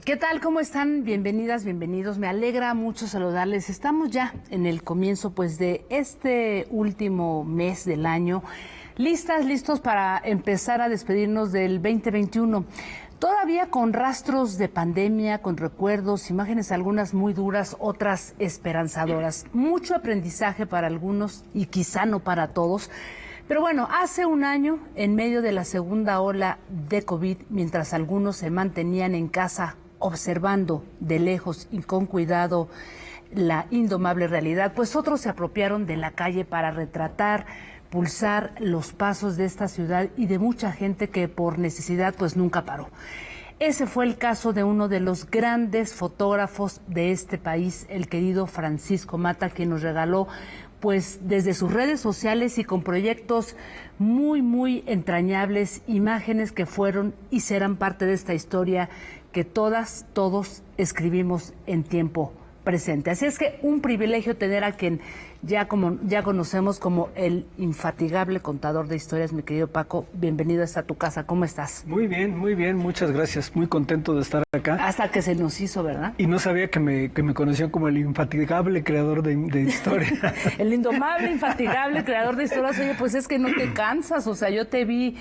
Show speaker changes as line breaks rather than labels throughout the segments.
¿Qué tal? ¿Cómo están? Bienvenidas, bienvenidos. Me alegra mucho saludarles. Estamos ya en el comienzo, pues, de este último mes del año. Listos para empezar a despedirnos del 2021. Todavía con rastros de pandemia, con recuerdos, imágenes algunas muy duras, otras esperanzadoras. Mucho aprendizaje para algunos y quizá no para todos. Pero bueno, hace un año, en medio de la segunda ola de COVID, mientras algunos se mantenían en casa observando de lejos y con cuidado la indomable realidad, pues otros se apropiaron de la calle para retratar, pulsar los pasos de esta ciudad y de mucha gente que por necesidad pues nunca paró. Ese fue el caso de uno de los grandes fotógrafos de este país, el querido Francisco Mata, quien nos regaló pues desde sus redes sociales y con proyectos muy entrañables, imágenes que fueron y serán parte de esta historia que todos escribimos en tiempo presente. Así es que un privilegio tener a quien ya conocemos como el infatigable contador de historias, mi querido Paco. Bienvenido a tu casa. ¿Cómo estás?
Muy bien, muchas gracias. Muy contento de estar acá.
Hasta que se nos hizo, ¿verdad?
Y no sabía que me conocían como el infatigable creador de historia.
El indomable, infatigable creador de historias. Oye, pues es que no te cansas, o sea, yo te vi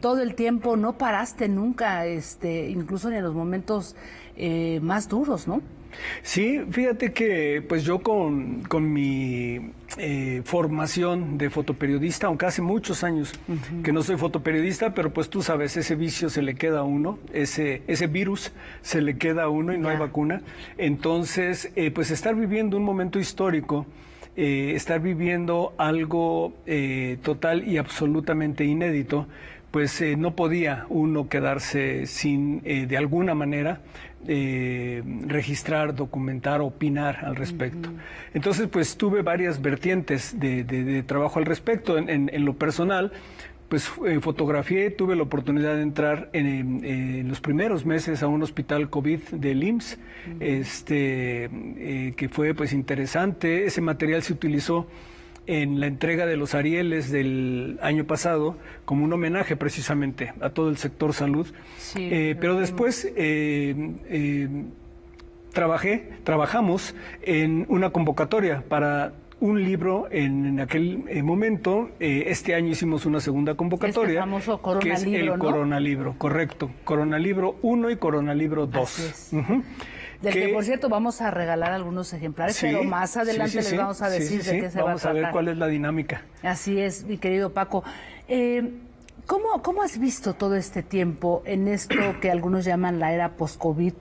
todo el tiempo, no paraste nunca, incluso en los momentos más duros, ¿no?
Sí, fíjate que pues yo con mi formación de fotoperiodista, aunque hace muchos años que no soy fotoperiodista, pero pues tú sabes, ese vicio se le queda a uno, ese virus se le queda a uno y no hay vacuna. Entonces, pues estar viviendo un momento histórico, estar viviendo algo total y absolutamente inédito, pues no podía uno quedarse sin, de alguna manera, registrar, documentar, opinar al respecto. Entonces, pues tuve varias vertientes de trabajo al respecto. En lo personal, pues fotografié, tuve la oportunidad de entrar en los primeros meses a un hospital COVID del IMSS, que fue pues interesante. Ese material se utilizó en la entrega de los Arieles del año pasado, como un homenaje precisamente a todo el sector salud. Sí, pero después trabajamos en una convocatoria para un libro en aquel momento. Este año hicimos una segunda convocatoria,
famoso Corona
que es
Libro,
el
¿no?
Corona Libro, correcto. Corona Libro 1 y Corona Libro 2.
Así es. Del que, por cierto, vamos a regalar algunos ejemplares, pero más adelante les vamos a decir de qué se va a tratar.
Vamos a ver cuál es la dinámica.
Así es, mi querido Paco. ¿Cómo has visto todo este tiempo en esto que algunos llaman la era post-COVID,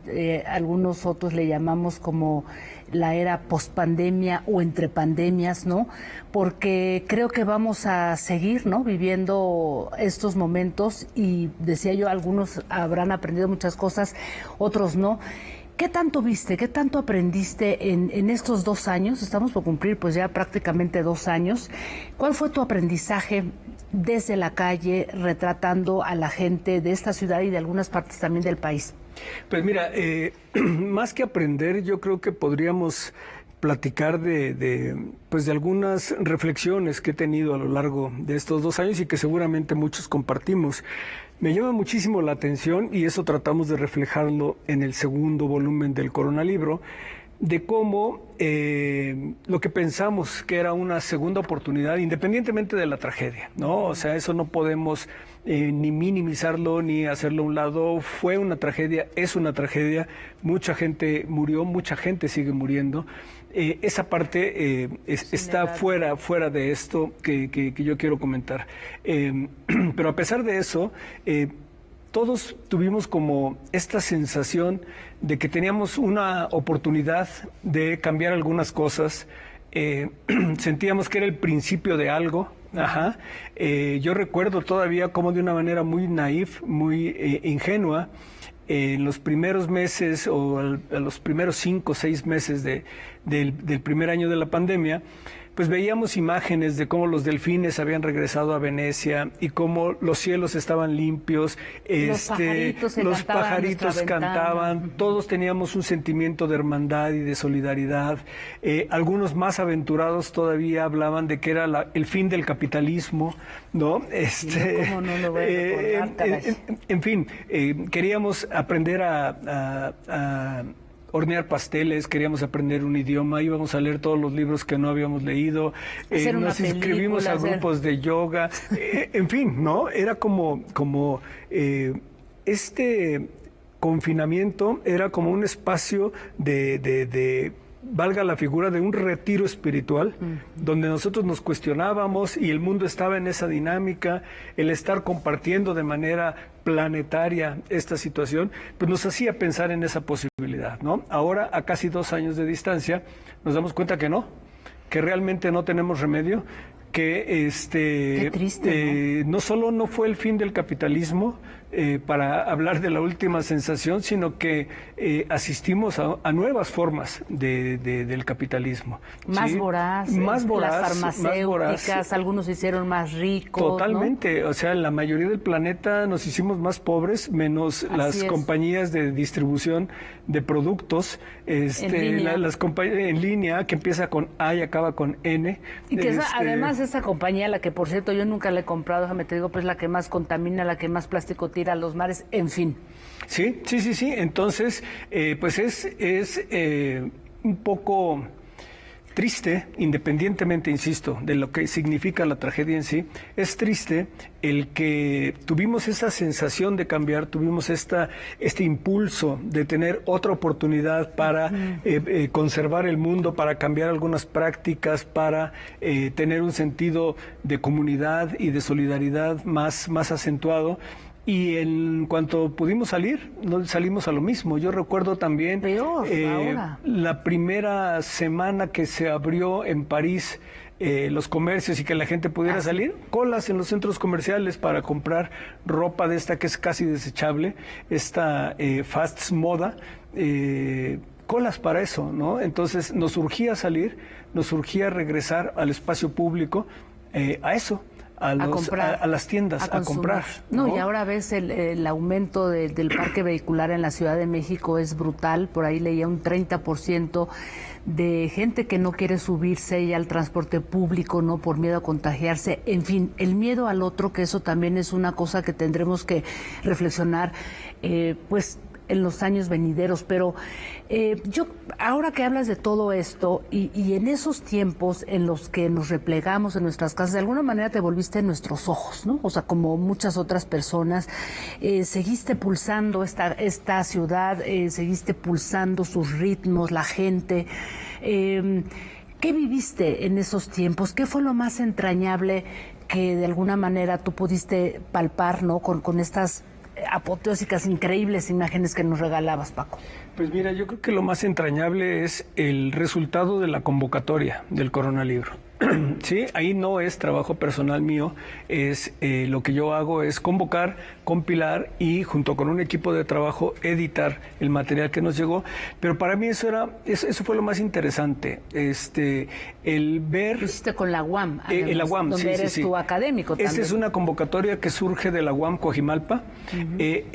algunos otros le llamamos como la era post-pandemia o entre pandemias, ¿no? Porque creo que vamos a seguir, ¿no?, viviendo estos momentos y, decía yo, algunos habrán aprendido muchas cosas, otros no. ¿Qué tanto viste, qué tanto aprendiste en estos 2 años? Estamos por cumplir pues ya prácticamente 2 años. ¿Cuál fue tu aprendizaje desde la calle, retratando a la gente de esta ciudad y de algunas partes también del país?
Pues mira, más que aprender, yo creo que podríamos platicar de algunas reflexiones que he tenido a lo largo de estos 2 años y que seguramente muchos compartimos. Me llama muchísimo la atención, y eso tratamos de reflejarlo en el segundo volumen del Corona Libro, de cómo lo que pensamos que era una segunda oportunidad, independientemente de la tragedia, ¿no? O sea, eso no podemos ni minimizarlo ni hacerlo a un lado. Fue una tragedia, es una tragedia, mucha gente murió, mucha gente sigue muriendo. Esa parte está fuera de esto que yo quiero comentar. Pero a pesar de eso, todos tuvimos como esta sensación de que teníamos una oportunidad de cambiar algunas cosas. Sentíamos que era el principio de algo. Yo recuerdo todavía como de una manera muy naif, muy ingenua, en los primeros meses o a los primeros 5 o 6 meses del primer año de la pandemia, pues veíamos imágenes de cómo los delfines habían regresado a Venecia y cómo los cielos estaban limpios,
los
pajaritos cantaban, todos teníamos un sentimiento de hermandad y de solidaridad. Algunos más aventurados todavía hablaban de que era el fin del capitalismo, ¿no?
¿Cómo no lo voy a recordar,
en fin, queríamos aprender a hornear pasteles, queríamos aprender un idioma, íbamos a leer todos los libros que no habíamos leído, nos inscribimos a grupos de yoga, en fin, ¿no? Era como este confinamiento era como un espacio de valga la figura, de un retiro espiritual, donde nosotros nos cuestionábamos y el mundo estaba en esa dinámica, el estar compartiendo de manera planetaria esta situación, pues nos hacía pensar en esa posibilidad, ¿no? Ahora, a casi 2 años de distancia, nos damos cuenta que no, que realmente no tenemos remedio, que
Qué triste,
¿no? No solo no fue el fin del capitalismo, para hablar de la última sensación, sino que asistimos a nuevas formas del capitalismo.
Más
¿sí?
voraz,
más voraz,
las farmacéuticas, algunos se hicieron más ricos.
Totalmente,
¿no?
O sea, la mayoría del planeta nos hicimos más pobres, menos las compañías de distribución de productos, las compañías en línea, que empieza con A y acaba con N.
Y que además esa compañía, la que por cierto yo nunca la he comprado, déjame te digo, pues la que más contamina, la que más plástico tira a los mares, en fin.
Sí. Entonces, pues es un poco triste, independientemente, insisto, de lo que significa la tragedia en sí, es triste el que tuvimos esa sensación de cambiar, tuvimos este impulso de tener otra oportunidad para conservar el mundo, para cambiar algunas prácticas, para tener un sentido de comunidad y de solidaridad más acentuado. Y en cuanto pudimos salir, salimos a lo mismo. Yo recuerdo también la primera semana que se abrió en París los comercios y que la gente pudiera salir, colas en los centros comerciales para comprar ropa de esta que es casi desechable, esta fast moda, colas para eso, ¿no? Entonces nos urgía salir, nos urgía regresar al espacio público, a eso. A las tiendas, a comprar.
No, y ahora ves el aumento del parque vehicular en la Ciudad de México es brutal. Por ahí leía un 30% de gente que no quiere subirse ya al transporte público, no por miedo a contagiarse. En fin, el miedo al otro, que eso también es una cosa que tendremos que reflexionar, pues en los años venideros, pero yo, ahora que hablas de todo esto y en esos tiempos en los que nos replegamos en nuestras casas, de alguna manera te volviste en nuestros ojos, ¿no? O sea, como muchas otras personas, seguiste pulsando esta ciudad, seguiste pulsando sus ritmos, la gente. ¿Qué viviste en esos tiempos? ¿Qué fue lo más entrañable que de alguna manera tú pudiste palpar, ¿no? Con estas apoteósicas, increíbles imágenes que nos regalabas, Paco?
Pues mira, yo creo que lo más entrañable es el resultado de la convocatoria del Coronalibro. Sí, ahí no es trabajo personal mío, es lo que yo hago es convocar, compilar y junto con un equipo de trabajo editar el material que nos llegó. Pero para mí eso fue lo más interesante, el ver.
Lo hiciste con la UAM, además,
la UAM,
donde eres tu académico también.
Esta es una convocatoria que surge de la UAM Coajimalpa. De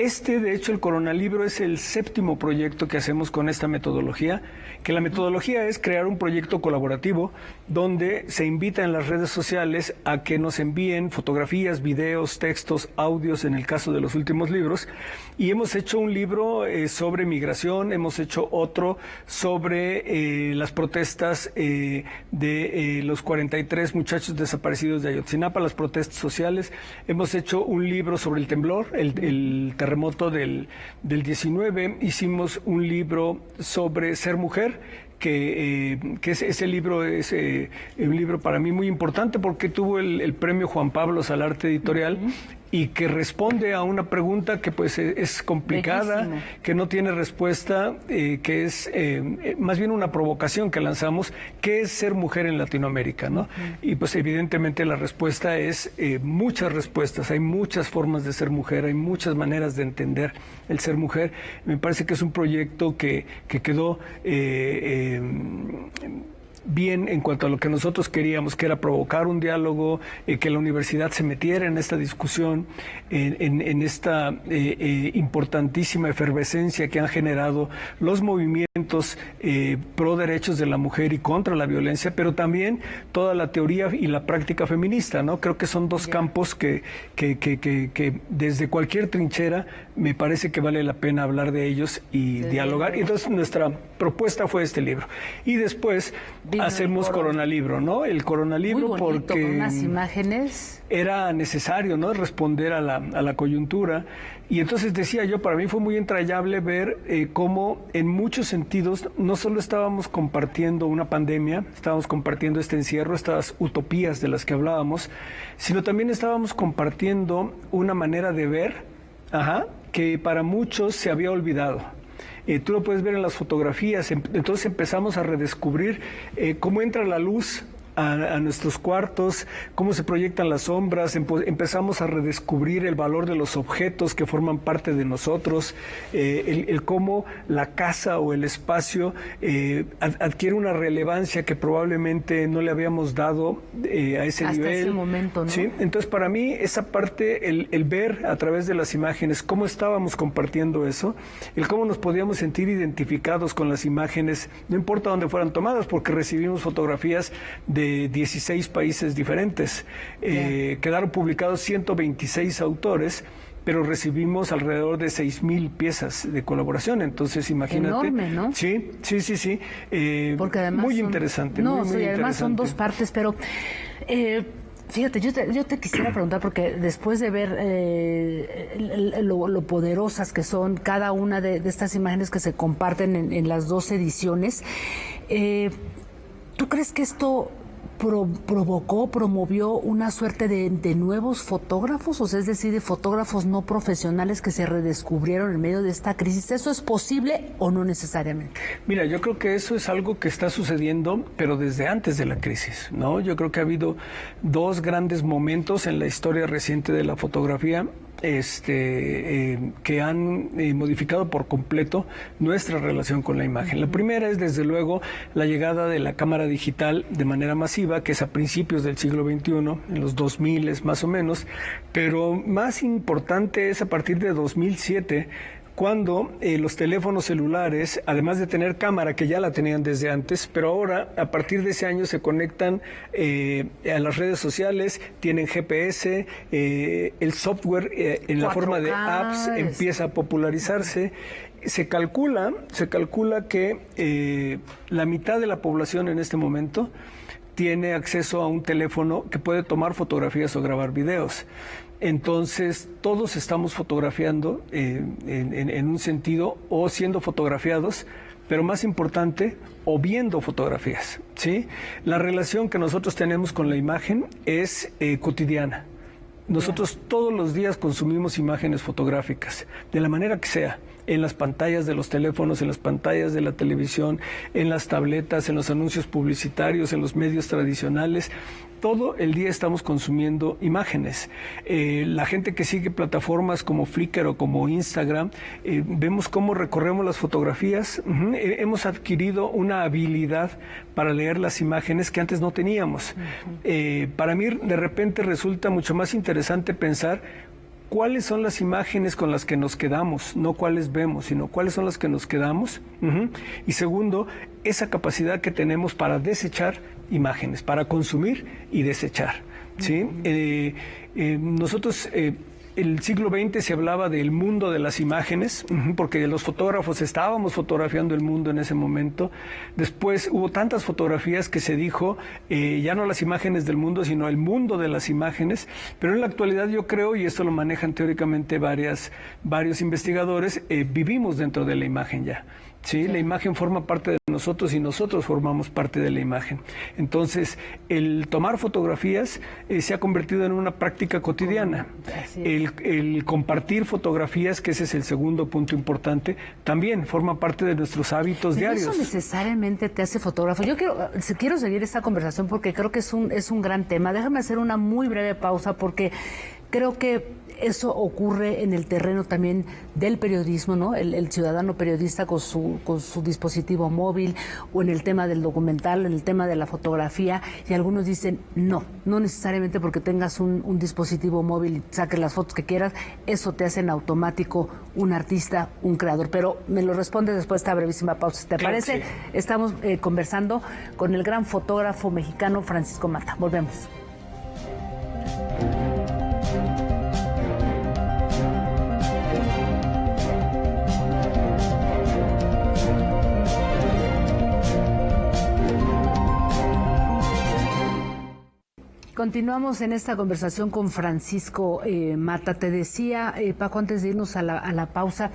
hecho, el Coronalibro es el 7º proyecto que hacemos con esta metodología, que la metodología es crear un proyecto colaborativo donde se invita en las redes sociales a que nos envíen fotografías, videos, textos, audios, en el caso de los últimos libros, y hemos hecho un libro sobre migración, hemos hecho otro sobre las protestas de los 43 muchachos desaparecidos de Ayotzinapa, las protestas sociales, hemos hecho un libro sobre el temblor, el terremoto del 19, hicimos un libro sobre ser mujer, que ese libro es un libro para mí muy importante porque tuvo el premio Juan Pablo Salarte Editorial y que responde a una pregunta que pues es complicada, bellísimo, que no tiene respuesta, que es más bien una provocación que lanzamos, ¿qué es ser mujer en Latinoamérica? ¿No? Y pues evidentemente la respuesta es muchas respuestas, hay muchas formas de ser mujer, hay muchas maneras de entender el ser mujer. Me parece que es un proyecto que quedó bien en cuanto a lo que nosotros queríamos, que era provocar un diálogo, que la universidad se metiera en esta discusión, en esta importantísima efervescencia que han generado los movimientos pro derechos de la mujer y contra la violencia, pero también toda la teoría y la práctica feminista, ¿no? Creo que son dos campos que desde cualquier trinchera me parece que vale la pena hablar de ellos y dialogar. Y entonces nuestra propuesta fue este libro. Y después hacemos Coronalibro, ¿no? El Coronalibro,
muy bonito,
porque
con unas imágenes.
Era necesario, ¿no? Responder a la coyuntura. Y entonces decía yo, para mí fue muy entrañable ver cómo en muchos sentidos no solo estábamos compartiendo una pandemia, estábamos compartiendo este encierro, estas utopías de las que hablábamos, sino también estábamos compartiendo una manera de ver, que para muchos se había olvidado. Tú lo puedes ver en las fotografías. Entonces empezamos a redescubrir cómo entra la luz a nuestros cuartos, cómo se proyectan las sombras, empezamos a redescubrir el valor de los objetos que forman parte de nosotros, el cómo la casa o el espacio adquiere una relevancia que probablemente no le habíamos dado a ese
hasta
nivel.
Ese momento, ¿no?
¿Sí? Entonces, para mí, esa parte, el ver a través de las imágenes cómo estábamos compartiendo eso, el cómo nos podíamos sentir identificados con las imágenes, no importa dónde fueran tomadas, porque recibimos fotografías de 16 países diferentes. Quedaron publicados 126 autores, pero recibimos alrededor de 6,000 piezas de colaboración. Entonces, imagínate.
Enorme, ¿no?
Sí.
Porque además
muy interesante. Muy
además
interesante.
son dos partes, pero fíjate, yo te quisiera preguntar, porque después de ver lo poderosas que son cada una de estas imágenes que se comparten en las dos ediciones, ¿tú crees que esto promovió una suerte de nuevos fotógrafos, o sea, es decir, de fotógrafos no profesionales que se redescubrieron en medio de esta crisis? ¿Eso es posible o no necesariamente?
Mira, yo creo que eso es algo que está sucediendo, pero desde antes de la crisis, ¿no? Yo creo que ha habido dos grandes momentos en la historia reciente de la fotografía que han modificado por completo nuestra relación con la imagen. La primera es, desde luego, la llegada de la cámara digital de manera masiva, que es a principios del siglo XXI, en los 2000 más o menos, pero más importante es a partir de 2007, cuando los teléfonos celulares, además de tener cámara, que ya la tenían desde antes, pero ahora, a partir de ese año, se conectan a las redes sociales, tienen GPS, el software en la forma de apps empieza a popularizarse. Se calcula que la mitad de la población en este momento tiene acceso a un teléfono que puede tomar fotografías o grabar videos. Entonces, todos estamos fotografiando en un sentido, o siendo fotografiados, pero más importante, o viendo fotografías, ¿sí? La relación que nosotros tenemos con la imagen es cotidiana. Nosotros todos los días consumimos imágenes fotográficas, de la manera que sea, en las pantallas de los teléfonos, en las pantallas de la televisión, en las tabletas, en los anuncios publicitarios, en los medios tradicionales. Todo el día estamos consumiendo imágenes. La gente que sigue plataformas como Flickr o como Instagram, vemos cómo recorremos las fotografías. Hemos adquirido una habilidad para leer las imágenes que antes no teníamos. Para mí, de repente, resulta mucho más interesante pensar cuáles son las imágenes con las que nos quedamos, no cuáles vemos, sino cuáles son las que nos quedamos. Y segundo, esa capacidad que tenemos para desechar imágenes, para consumir y desechar, ¿sí? Nosotros, el siglo XX se hablaba del mundo de las imágenes, porque los fotógrafos estábamos fotografiando el mundo en ese momento. Después hubo tantas fotografías que se dijo, ya no las imágenes del mundo, sino el mundo de las imágenes. Pero en la actualidad yo creo, y esto lo manejan teóricamente varios investigadores, vivimos dentro de la imagen ya. ¿Sí? La imagen forma parte de nosotros y nosotros formamos parte de la imagen. Entonces, el tomar fotografías se ha convertido en una práctica cotidiana. El compartir fotografías, que ese es el segundo punto importante, también forma parte de nuestros hábitos diarios.
¿Eso necesariamente te hace fotógrafo? Yo quiero seguir esta conversación porque creo que es un gran tema. Déjame hacer una muy breve pausa porque Creo que eso ocurre en el terreno también del periodismo, ¿no? El ciudadano periodista con su dispositivo móvil, o en el tema del documental, en el tema de la fotografía, y algunos dicen no necesariamente porque tengas un dispositivo móvil y saques las fotos que quieras, eso te hace en automático un artista, un creador. Pero me lo respondes después de esta brevísima pausa, ¿te parece? Sí. Estamos conversando con el gran fotógrafo mexicano Francisco Mata. Volvemos. Continuamos en esta conversación con Francisco Mata. Te decía, Paco, antes de irnos a la pausa,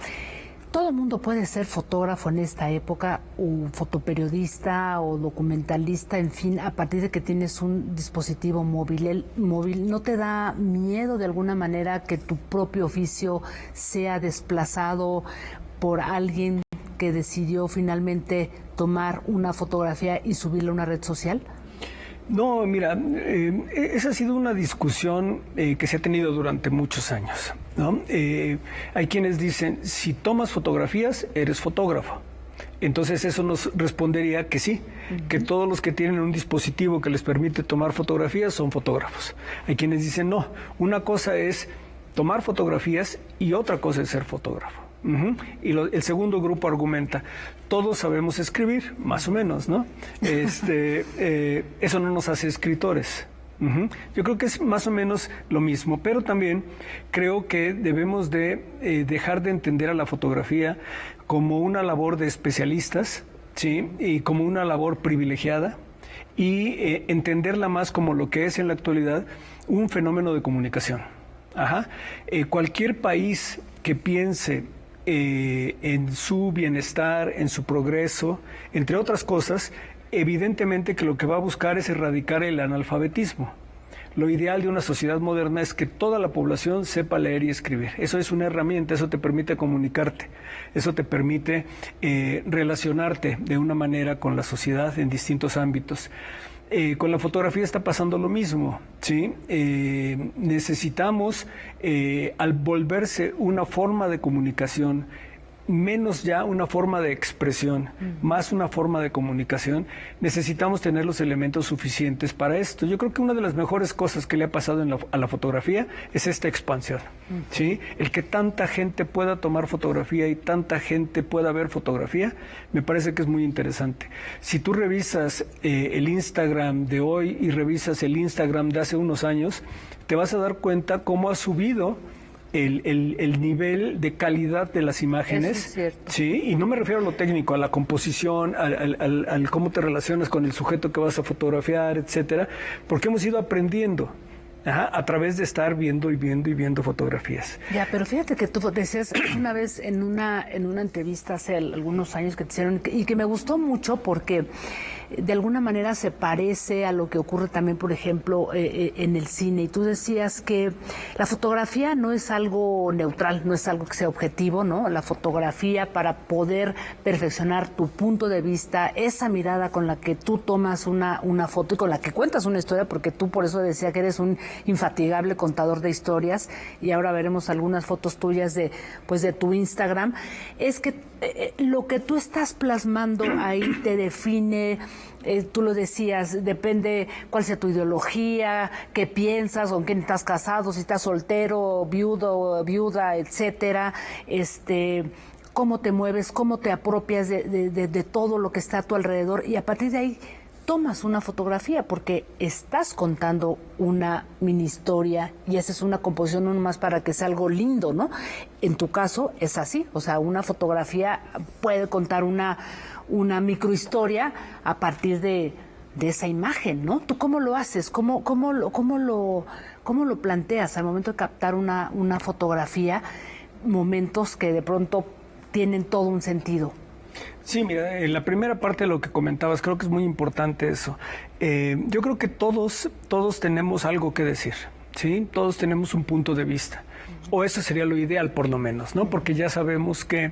todo el mundo puede ser fotógrafo en esta época, o fotoperiodista o documentalista, en fin, a partir de que tienes un dispositivo móvil. ¿No te da miedo de alguna manera que tu propio oficio sea desplazado por alguien que decidió finalmente tomar una fotografía y subirla a una red social?
No, mira, esa ha sido una discusión que se ha tenido durante muchos años, ¿no? Hay quienes dicen, si tomas fotografías, eres fotógrafo. Entonces eso nos respondería que sí, que todos los que tienen un dispositivo que les permite tomar fotografías son fotógrafos. Hay quienes dicen, no, una cosa es tomar fotografías y otra cosa es ser fotógrafo. Y el segundo grupo argumenta, todos sabemos escribir, más o menos, ¿no? Eso no nos hace escritores. Yo creo que es más o menos lo mismo, pero también creo que debemos de dejar de entender a la fotografía como una labor de especialistas, ¿sí? Y como una labor privilegiada, y entenderla más como lo que es en la actualidad un fenómeno de comunicación. Cualquier país que piense en su bienestar, en su progreso, entre otras cosas, evidentemente que lo que va a buscar es erradicar el analfabetismo. Lo ideal de una sociedad moderna es que toda la población sepa leer y escribir. Eso es una herramienta, eso te permite comunicarte, eso te permite relacionarte de una manera con la sociedad en distintos ámbitos. Con la fotografía está pasando lo mismo, ¿sí? Necesitamos, al volverse una forma de comunicación, menos ya una forma de expresión, más una forma de comunicación, necesitamos tener los elementos suficientes para esto. Yo creo que una de las mejores cosas que le ha pasado a la fotografía es esta expansión, ¿sí? El que tanta gente pueda tomar fotografía y tanta gente pueda ver fotografía, me parece que es muy interesante. Si tú revisas el Instagram de hoy y revisas el Instagram de hace unos años, te vas a dar cuenta cómo ha subido el nivel de calidad de las imágenes.
Eso es cierto.
Sí, y no me refiero a lo técnico, a la composición, al cómo te relacionas con el sujeto que vas a fotografiar, etcétera, porque hemos ido aprendiendo a través de estar viendo y viendo fotografías.
Ya, pero fíjate que tú decías una vez en una entrevista hace algunos años que te hicieron, y que me gustó mucho porque de alguna manera se parece a lo que ocurre también, por ejemplo, en el cine. Y tú decías que la fotografía no es algo neutral, no es algo que sea objetivo, ¿no? La fotografía, para poder perfeccionar tu punto de vista, esa mirada con la que tú tomas una foto y con la que cuentas una historia, porque tú por eso decía que eres un infatigable contador de historias, y ahora veremos algunas fotos tuyas de tu Instagram, es que lo que tú estás plasmando ahí te define. Tú lo decías, depende cuál sea tu ideología, qué piensas, con quién estás casado, si estás soltero, viudo, viuda, etcétera, cómo te mueves, cómo te apropias de todo lo que está a tu alrededor, y a partir de ahí tomas una fotografía porque estás contando una mini historia, y esa es una composición no más para que sea algo lindo, ¿no? En tu caso es así, o sea, una fotografía puede contar una microhistoria a partir de esa imagen, ¿no? ¿Tú cómo lo haces? ¿Cómo lo planteas al momento de captar una fotografía? Momentos que de pronto tienen todo un sentido.
Sí, mira, en la primera parte de lo que comentabas, creo que es muy importante eso. Yo creo que todos tenemos algo que decir, ¿sí? Todos tenemos un punto de vista, o eso sería lo ideal por lo menos, ¿no? Porque ya sabemos que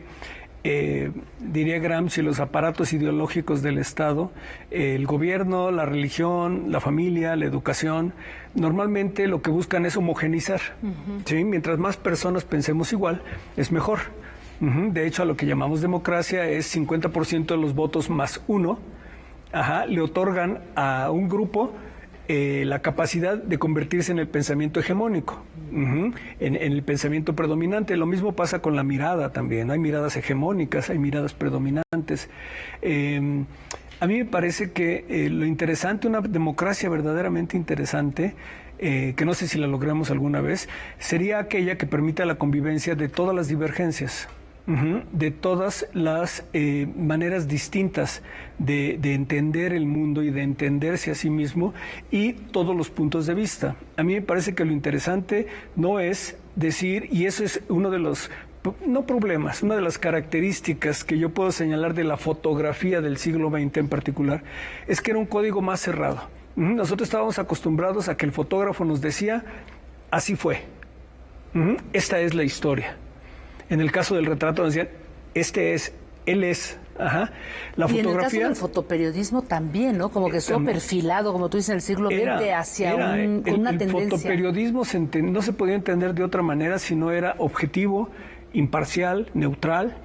diría Gramsci, los aparatos ideológicos del Estado, el gobierno, la religión, la familia, la educación, normalmente lo que buscan es homogenizar. ¿Sí? Mientras más personas pensemos igual, es mejor. De hecho, a lo que llamamos democracia es 50% de los votos más uno, le otorgan a un grupo la capacidad de convertirse en el pensamiento hegemónico, en el pensamiento predominante. Lo mismo pasa con la mirada también. Hay miradas hegemónicas, hay miradas predominantes. A mí me parece que lo interesante, una democracia verdaderamente interesante, que no sé si la logramos alguna vez, sería aquella que permita la convivencia de todas las divergencias. De todas las maneras distintas de entender el mundo y de entenderse a sí mismo y todos los puntos de vista. A mí me parece que lo interesante no es decir, y eso es uno de los, no problemas, una de las características que yo puedo señalar de la fotografía del siglo XX en particular, es que era un código más cerrado. Nosotros estábamos acostumbrados a que el fotógrafo nos decía, así fue, esta es la historia. En el caso del retrato nos decían, él es. La
y
fotografía,
en el caso del fotoperiodismo también, ¿no? Como que estuvo perfilado, como tú dices, en el siglo XX hacia una tendencia.
El fotoperiodismo no se podía entender de otra manera si no era objetivo, imparcial, neutral,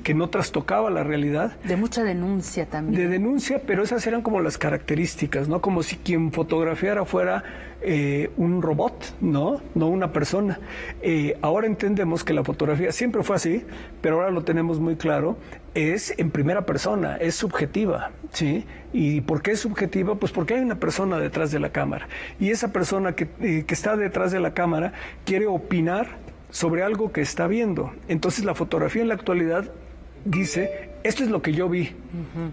que no trastocaba la realidad.
De mucha denuncia también.
De denuncia, pero esas eran como las características, ¿no? Como si quien fotografiara fuera un robot, ¿no? No una persona. Ahora entendemos que la fotografía siempre fue así, pero ahora lo tenemos muy claro, es en primera persona, es subjetiva, ¿sí? ¿Y por qué es subjetiva? Pues porque hay una persona detrás de la cámara. Y esa persona que está detrás de la cámara quiere opinar sobre algo que está viendo. Entonces la fotografía en la actualidad dice, esto es lo que yo vi,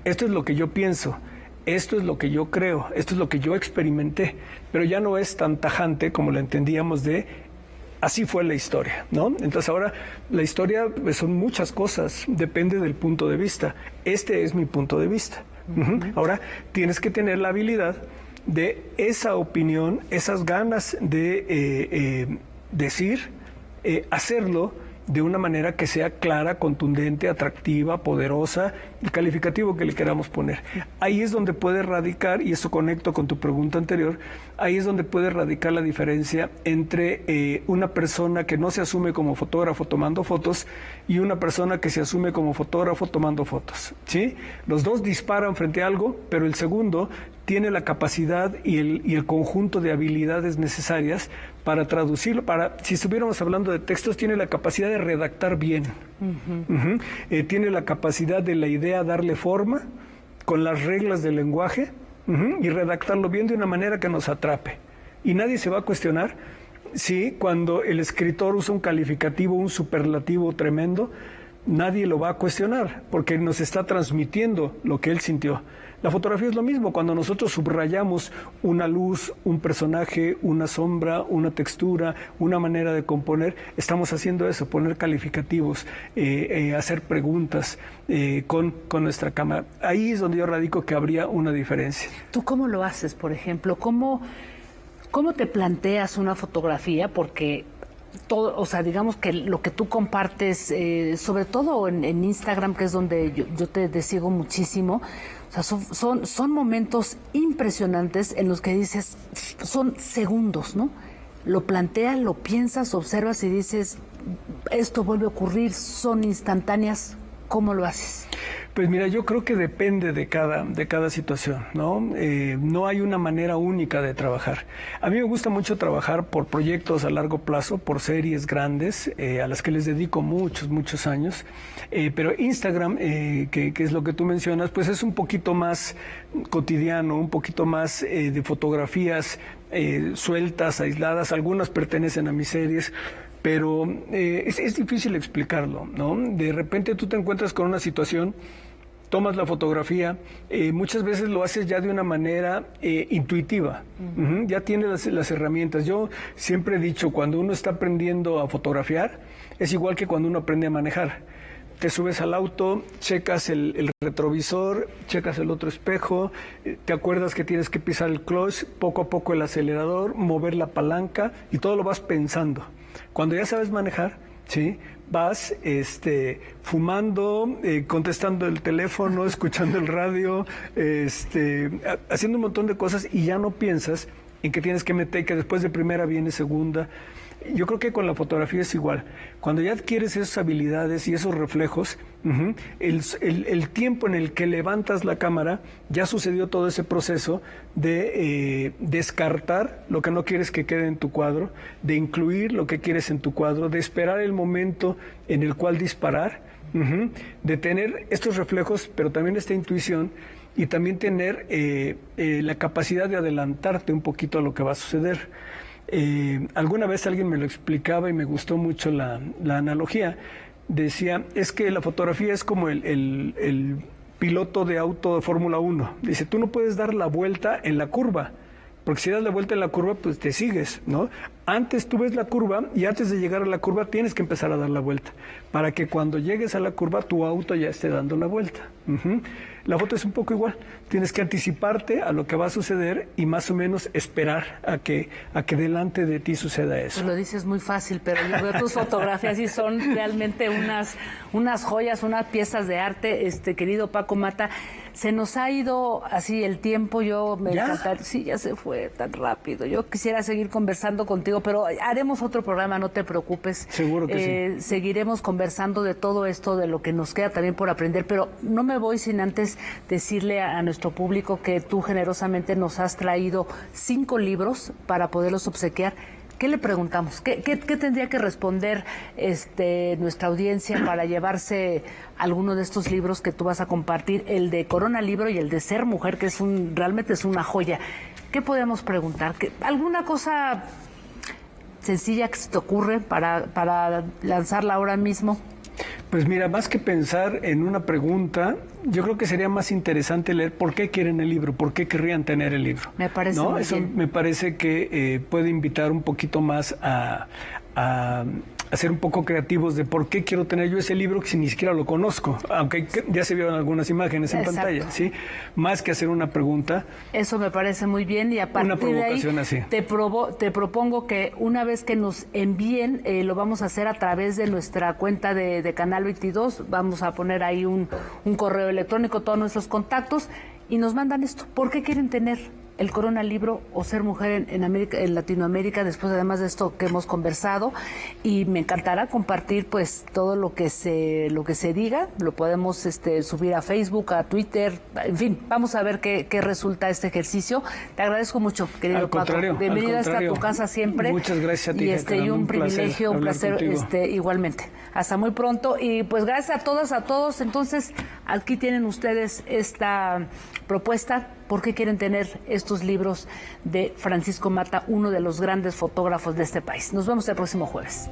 esto es lo que yo pienso, esto es lo que yo creo, esto es lo que yo experimenté, pero ya no es tan tajante como lo entendíamos de así fue la historia, ¿no? Entonces ahora la historia pues, son muchas cosas, depende del punto de vista. Este es mi punto de vista. Ahora tienes que tener la habilidad de esa opinión, esas ganas de decir, hacerlo de una manera que sea clara, contundente, atractiva, poderosa, el calificativo que le queramos poner. Ahí es donde puede radicar, y eso conecto con tu pregunta anterior, ahí es donde puede radicar la diferencia entre una persona que no se asume como fotógrafo tomando fotos y una persona que se asume como fotógrafo tomando fotos, ¿sí? Los dos disparan frente a algo, pero el segundo tiene la capacidad y el conjunto de habilidades necesarias para traducirlo, si estuviéramos hablando de textos, tiene la capacidad de redactar bien, tiene la capacidad de la idea darle forma con las reglas del lenguaje y redactarlo bien de una manera que nos atrape. Y nadie se va a cuestionar si cuando el escritor usa un calificativo, un superlativo tremendo, nadie lo va a cuestionar, porque nos está transmitiendo lo que él sintió. La fotografía es lo mismo, cuando nosotros subrayamos una luz, un personaje, una sombra, una textura, una manera de componer, estamos haciendo eso, poner calificativos, hacer preguntas con nuestra cámara. Ahí es donde yo radico que habría una diferencia.
¿Tú cómo lo haces, por ejemplo? ¿Cómo te planteas una fotografía? Porque todo, o sea, digamos que lo que tú compartes, sobre todo en Instagram, que es donde yo te sigo muchísimo, o sea, son momentos impresionantes en los que dices, son segundos, ¿no? Lo planteas, lo piensas, observas y dices, esto vuelve a ocurrir, son instantáneas. ¿Cómo lo haces?
Pues mira, yo creo que depende de cada situación, ¿no? No hay una manera única de trabajar. A mí me gusta mucho trabajar por proyectos a largo plazo, por series grandes, a las que les dedico muchos años. Pero Instagram, que es lo que tú mencionas, pues es un poquito más cotidiano, un poquito más de fotografías sueltas, aisladas. Algunas pertenecen a mis series. Pero es difícil explicarlo, ¿no? De repente tú te encuentras con una situación, tomas la fotografía, muchas veces lo haces ya de una manera intuitiva, ya tienes las herramientas. Yo siempre he dicho, cuando uno está aprendiendo a fotografiar, es igual que cuando uno aprende a manejar. Te subes al auto, checas el retrovisor, checas el otro espejo, te acuerdas que tienes que pisar el clutch, poco a poco el acelerador, mover la palanca y todo lo vas pensando. Cuando ya sabes manejar, ¿sí? vas fumando, contestando el teléfono, escuchando el radio, haciendo un montón de cosas y ya no piensas en que tienes que meter, que después de primera viene segunda. Yo creo que con la fotografía es igual. Cuando ya adquieres esas habilidades y esos reflejos, el tiempo en el que levantas la cámara, ya sucedió todo ese proceso de descartar lo que no quieres que quede en tu cuadro, de incluir lo que quieres en tu cuadro, de esperar el momento en el cual disparar, de tener estos reflejos, pero también esta intuición, y también tener la capacidad de adelantarte un poquito a lo que va a suceder. Alguna vez alguien me lo explicaba y me gustó mucho la analogía. Decía, es que la fotografía es como el piloto de auto de Fórmula 1. Dice, tú no puedes dar la vuelta en la curva, porque si das la vuelta en la curva, pues te sigues, ¿no? Antes tú ves la curva y antes de llegar a la curva tienes que empezar a dar la vuelta, para que cuando llegues a la curva tu auto ya esté dando la vuelta. La foto es un poco igual, tienes que anticiparte a lo que va a suceder y más o menos esperar a que delante de ti suceda eso.
Pues lo dices muy fácil, pero yo veo tus fotografías y son realmente unas joyas, unas piezas de arte, querido Paco Mata. Se nos ha ido así el tiempo, yo me encanta. Sí, ya se fue tan rápido. Yo quisiera seguir conversando contigo, pero haremos otro programa, no te preocupes.
Seguro que sí.
Seguiremos conversando de todo esto, de lo que nos queda también por aprender, pero no me voy sin antes decirle a nuestro público que tú generosamente nos has traído 5 libros para poderlos obsequiar. ¿Qué le preguntamos? ¿Qué tendría que responder nuestra audiencia para llevarse alguno de estos libros que tú vas a compartir? El de Corona Libro y el de Ser Mujer, que realmente es una joya. ¿Qué podemos preguntar? ¿Alguna cosa sencilla que se te ocurre para lanzarla ahora mismo?
Pues mira, más que pensar en una pregunta, yo creo que sería más interesante leer por qué quieren el libro, por qué querrían tener el libro.
Me parece muy
Eso
bien.
Me parece que puede invitar un poquito más a ser un poco creativos de por qué quiero tener yo ese libro que si ni siquiera lo conozco, aunque ya se vieron algunas imágenes en pantalla, ¿sí? Más que hacer una pregunta.
Eso me parece muy bien y a partir de ahí
así.
te propongo que una vez que nos envíen, lo vamos a hacer a través de nuestra cuenta de Canal 22, vamos a poner ahí un correo electrónico, todos nuestros contactos y nos mandan esto. ¿Por qué quieren tener el Corona Libro o Ser Mujer en Latinoamérica, después además de esto que hemos conversado? Y me encantará compartir pues todo lo que se diga, lo podemos subir a Facebook, a Twitter, en fin, vamos a ver qué resulta este ejercicio. Te agradezco mucho, querido Paco. Bienvenida a tu casa siempre.
Muchas gracias a ti.
Y un privilegio, un placer igualmente. Hasta muy pronto y pues gracias a todas, a todos. Entonces, aquí tienen ustedes esta propuesta. ¿Por qué quieren tener estos libros de Francisco Mata, uno de los grandes fotógrafos de este país? Nos vemos el próximo jueves.